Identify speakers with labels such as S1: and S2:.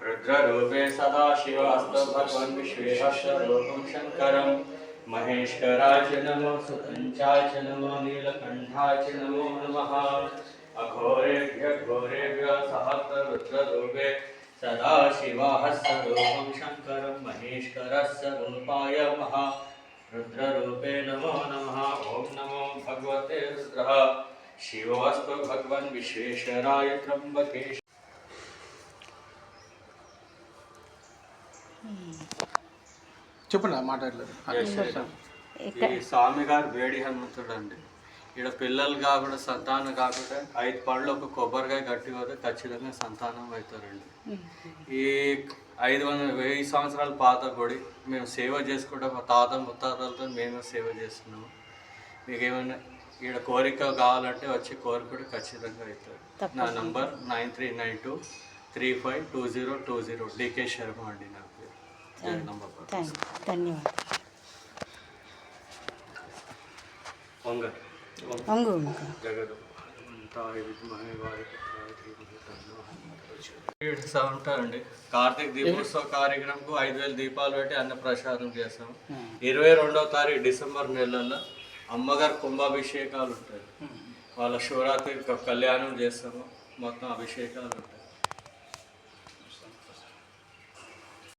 S1: रुद्ररूपे सदाशिवास्तु भगवन् विश्वेश्वरूपं शङ्करं महेश्वराय च नमो सुतञ्चाय च नमो नीलकण्ठाय च नमो नमः अघोरेभ्यः घोरेभ्यः सहस्ररुद्ररूपे सदाशिवहस्तरूपं शङ्करं महेश्वरस्य रूपाय महा रुद्ररूपे नमो नमः ॐ नमो भगवते रुद्रः शिवोऽस्तु भगवन् विश्वेश्वराय त्र्यम्बकेश
S2: చెప్పండి మాట్లాడలేదు.
S1: ఈ స్వామి గారు వేడి హనుమంతుడు అండి. ఇక్కడ పిల్లలు కాకుండా సంతానం కాకుండా 5 పళ్ళు ఒక కొబ్బరికాయ గట్టి పోతే ఖచ్చితంగా సంతానం అవుతారండి. ఈ 1000 సంవత్సరాల పాత గుడి మేము సేవ చేసుకుంటాం. మా తాత ముత్తాతలతో మేము సేవ చేస్తున్నాము. మీకు ఏమైనా ఇక్కడ కోరిక కావాలంటే వచ్చి కోరికడు ఖచ్చితంగా అవుతారు. నా నంబర్ 9392352020 డికే శర్మ అండి నా పేరు.
S3: ధన్యవాదాలు.
S1: ఉంటారండి. కార్తీక దీపోత్సవ కార్యక్రమంకు 5000 దీపాలు పెట్టి అన్న ప్రసాదం చేస్తాం. 22వ తారీఖు డిసెంబర్ నెలలో అమ్మగారు కుంభాభిషేకాలు ఉంటాయి. వాళ్ళ శివరాత్రి కళ్యాణం చేస్తాము. మొత్తం అభిషేకాలు ఉంటాయి.